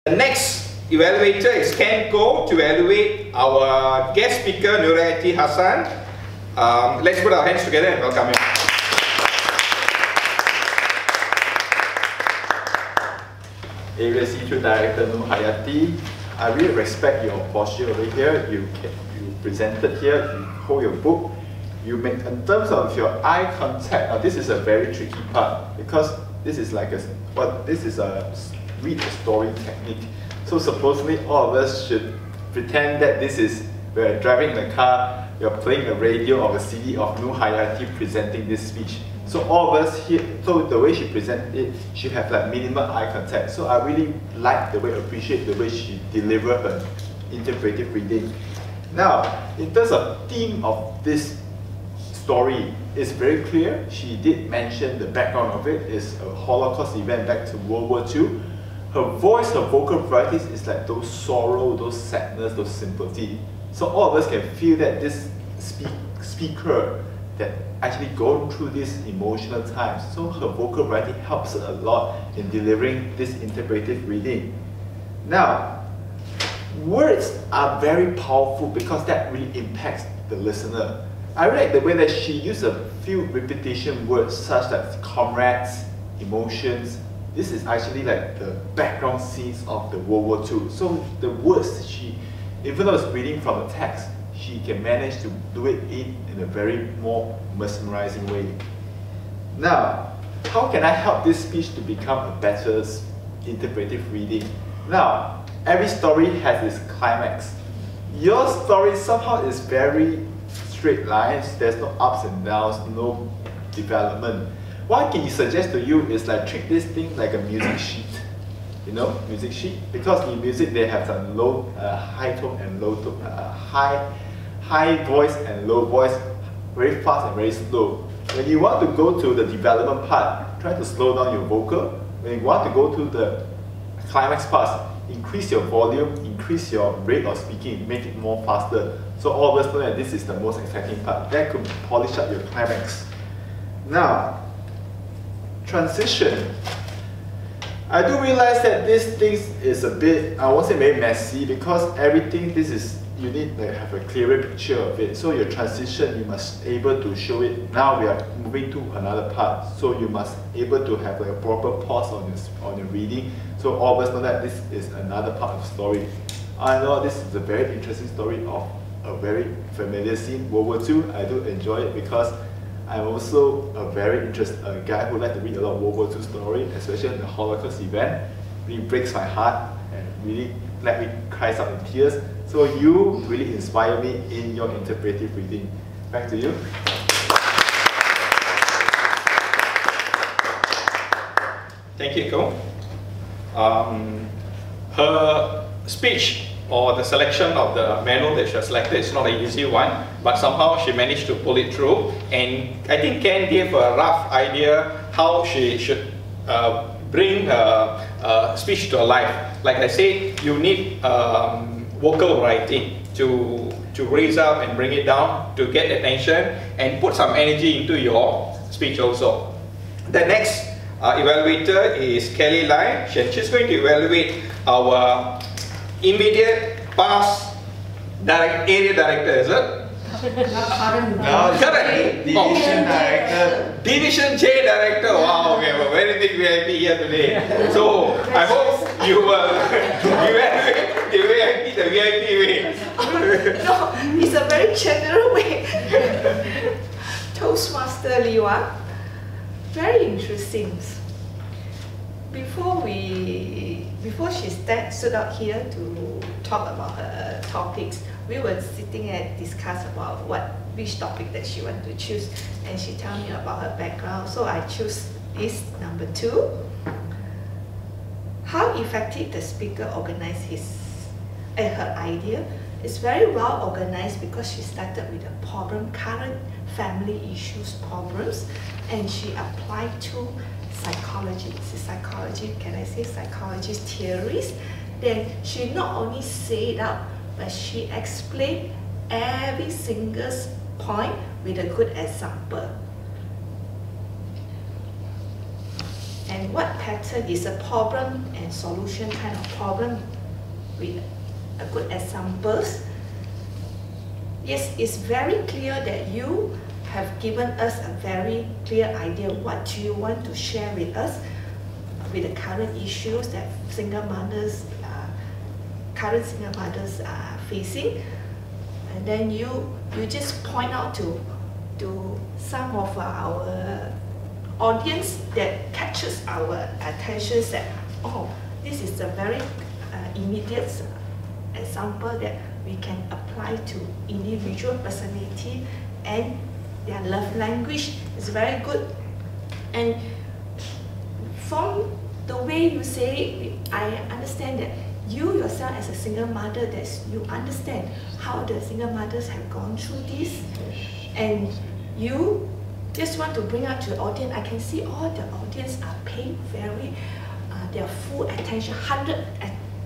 The next evaluator is Ken Ko to evaluate our guest speaker Nurhayati Hassan. Let's put our hands together and welcome him. Area C2 Director Nurhayati, I really respect your posture over here. You presented here, you hold your book. You make, in terms of your eye contact, now this is a very tricky part because this is like a read the story technique. So supposedly all of us should pretend that this is, we're driving the car, you're playing the radio or the CD of Nurhayati presenting this speech. So all of us here, so the way she presented it, she have like minimal eye contact. So I really like the way, appreciate the way she delivered her interpretive reading. Now, in terms of theme of this story, it's very clear. She did mention the background of it is a Holocaust event back to World War II. Her voice, her vocal varieties is like those sorrow, those sadness, those sympathy. So all of us can feel that this speaker that actually gone through these emotional times. So her vocal variety helps a lot in delivering this interpretive reading. Now, words are very powerful because that really impacts the listener. I really like the way that she used a few repetition words such as comrades, emotions. This is actually like the background scenes of the World War II. So the words she, even though it's reading from the text, she can manage to do it in a very more mesmerizing way. Now, how can I help this speech to become a better interpretive reading? Now, every story has its climax. Your story somehow is very straight lines, there's no ups and downs, no development. What I can suggest to you is like treat this thing like a music sheet. You know, music sheet? Because in music they have some low, high tone and low tone, high voice and low voice, very fast and very slow. When you want to go to the development part, try to slow down your vocal. When you want to go to the climax part, increase your volume, increase your rate of speaking, make it more faster. So all of us know that this is the most exciting part. That could polish up your climax. Now, transition. I do realize that this thing is a bit, I won't say very messy, because everything, this is, you need to have a clearer picture of it. So your transition, you must able to show it. Now we are moving to another part. So you must able to have like a proper pause on your reading. So all of us know that this is another part of the story. I know this is a very interesting story of a very familiar scene, World War II. I do enjoy it because I'm also a very interested guy who likes to read a lot of World War II story, especially the Holocaust event. Really breaks my heart and really let me cry out in tears. So you really inspire me in your interpretive reading. Back to you. Thank you, Ko. Her speech or the selection of the manual that she has selected is not an easy one, but somehow she managed to pull it through. And I think Ken gave a rough idea how she should bring her speech to life. Like I said, you need vocal variety to raise up and bring it down, to get attention and put some energy into your speech also. The next evaluator is Kelly Lai. She's going to evaluate our immediate past area director, is it? Now, Correct. Division Director. Division J Director. Wow, we have a very big VIP here today. So I hope you will evaluate the VIP way. No, it's a very general way. Toastmaster Liwa, very interesting. Before she stood out here to talk about her topics, we were sitting and discuss about which topic that she wanted to choose, and she told me about her background. So I choose this number 2. How effective the speaker organized her idea. It's very well organized because she started with a problem, current family issues problems, and she applied to psychology. Can I say psychology theories? Then she not only say it out, but she explained every single point with a good example. And and what pattern is a problem and solution kind of problem with a good examples. Yes, it's very clear that you have given us a very clear idea what you want to share with us with the current issues that single mothers, current single mothers are facing. And then you just point out to some of our audience that catches our attention that, oh, this is a very immediate example that we can apply to individual personality, and their love language is very good. And from the way you say, I understand that you yourself as a single mother, that you understand how the single mothers have gone through this, and you just want to bring out to the audience. I can see all the audience are paying very, their full attention, 100%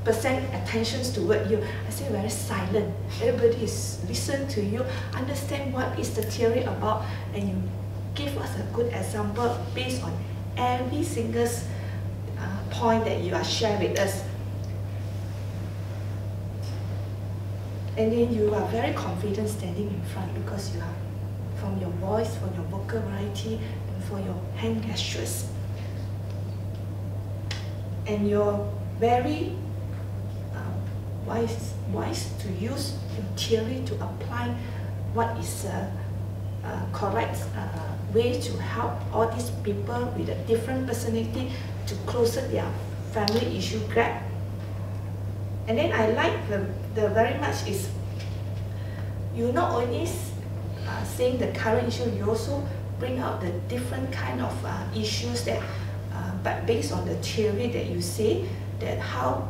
attention toward you. I say very silent. Everybody is listen to you, understand what is the theory about, and you give us a good example based on every single point that you are sharing with us. And then you are very confident standing in front because you are, from your voice, from your vocal variety, and for your hand gestures. And you're very wise to use your theory to apply what is a correct way to help all these people with a different personality to closer their family issue gap. And then I like the very much is you not only saying the current issue, you also bring out the different kind of issues that, but based on the theory that you say, that how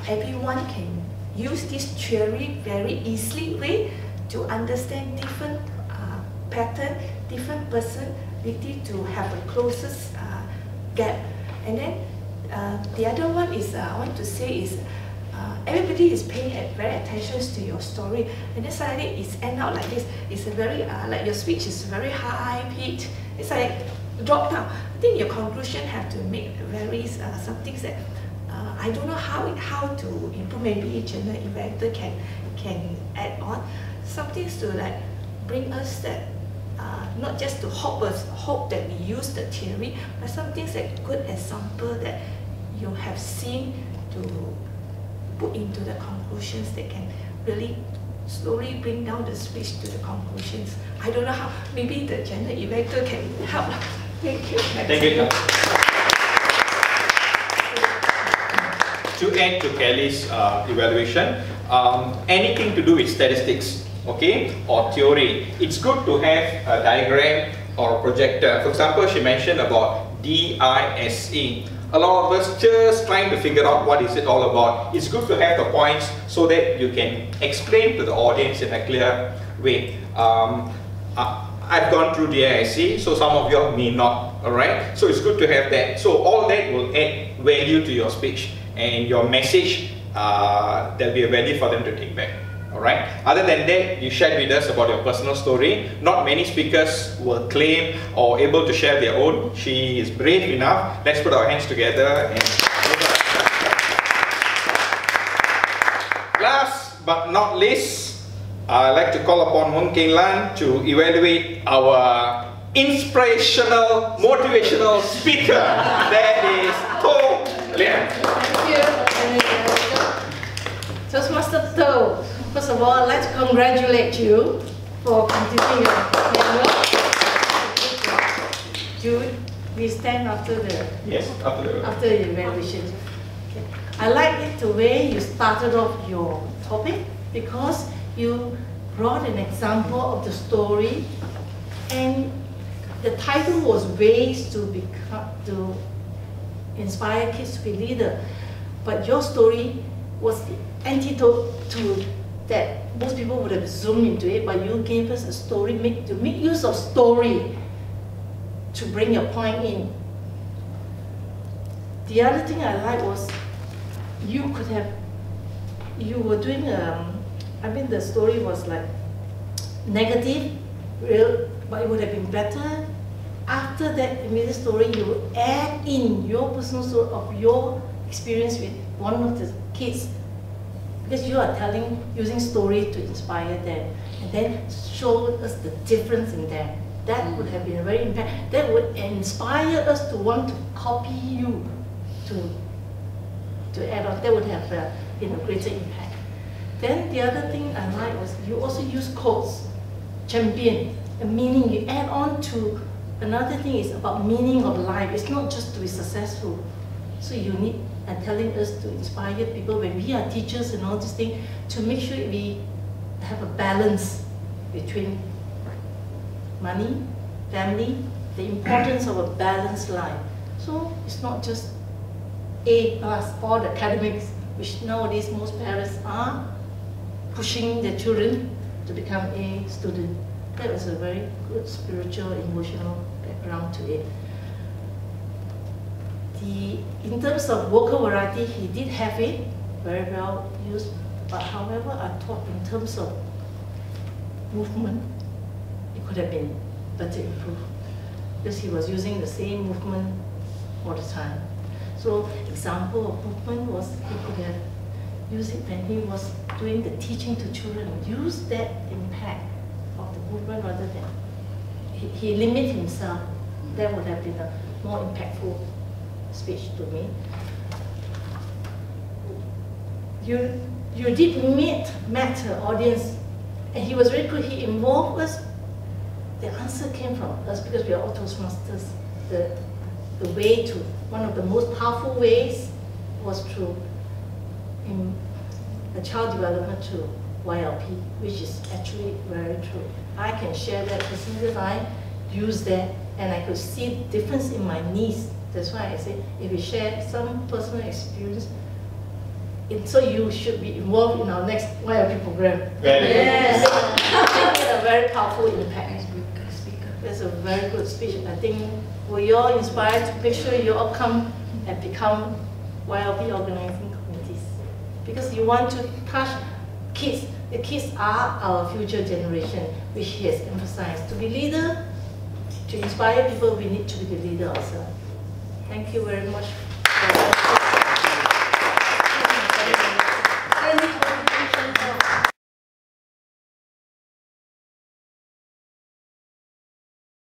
everyone can use this theory very easily way to understand different pattern, different personality to have a closest gap. And then the other one is I want to say is everybody is paying very attention to your story, and then suddenly it's end out like this. It's a very like your speech is very high pitch. It's like drop down. I think your conclusion have to make very some things that I don't know how to improve. Maybe general evaluator can add on some things to like bring us that not just to hope that we use the theory, but some things that good example that you have seen to put into the conclusions that can really slowly bring down the speech to the conclusions. I don't know how. Maybe the general evaluator can help. Thank you. Thank you. To add to Kelly's evaluation, anything to do with statistics, okay, or theory, it's good to have a diagram or a projector. For example, she mentioned about DISE. A lot of us just trying to figure out what is it all about. It's good to have the points so that you can explain to the audience in a clear way. I've gone through DISE, so some of you may not, alright? So it's good to have that. So all that will add value to your speech, and your message, there'll be a value for them to take back. Alright? Other than that, you shared with us about your personal story. Not many speakers will claim or able to share their own. She is brave enough. Let's put our hands together. And last but not least, I'd like to call upon Moon Keng Lan to evaluate our inspirational, motivational speaker. That is To Lian. Thank you. Toastmaster To. First of all, I'd like to congratulate you for completing your manual. Jude, we stand after the after the evaluation. Okay. I like it the way you started off your topic, because you brought an example of the story, and the title was Ways to Inspire Kids to be Leaders. But your story was the antidote to that. Most people would have zoomed into it, but you gave us a story, to make use of story to bring your point in. The other thing I like was you were doing I mean the story was like negative, real, but it would have been better. after that immediate story, you add in your personal story of your experience with one of the kids, because you are using story to inspire them, and then show us the difference in them. That would have been very impact. That would inspire us to want to copy you, to add on. That would have been a greater impact. Then the other thing I like was you also use quotes, champion, a meaning. You add on to another thing is about meaning of life. It's not just to be successful. So you need telling us to inspire people when we are teachers and all these things, to make sure we have a balance between money, family, the importance of a balanced life. So it's not just A plus, all the academics, which nowadays most parents are pushing their children to become A student. That was a very good spiritual, emotional background to it. In terms of vocal variety, he did have it, very well used, but however, I thought in terms of movement, it could have been better improved, because he was using the same movement all the time. So, example of movement was he could have used it when he was doing the teaching to children, use that impact of the movement rather than he limit himself. That would have been a more impactful speech to me. You did met the audience, and he was very good. He involved us. The answer came from us because we are all Toastmasters. The way to, one of the most powerful ways was through the child development to YLP, which is actually very true. I can share that because I use that, and I could see the difference in my niece. That's why I say, if we share some personal experience, so you should be involved in our next YLP program. Yes. It's a very powerful impact. That's a very good speech. I think we all inspired to make sure you all come and become YLP organizing committees. Because you want to touch kids. The kids are our future generation, which he has emphasized. To be leader, to inspire people, we need to be the leader ourselves. Thank you very much.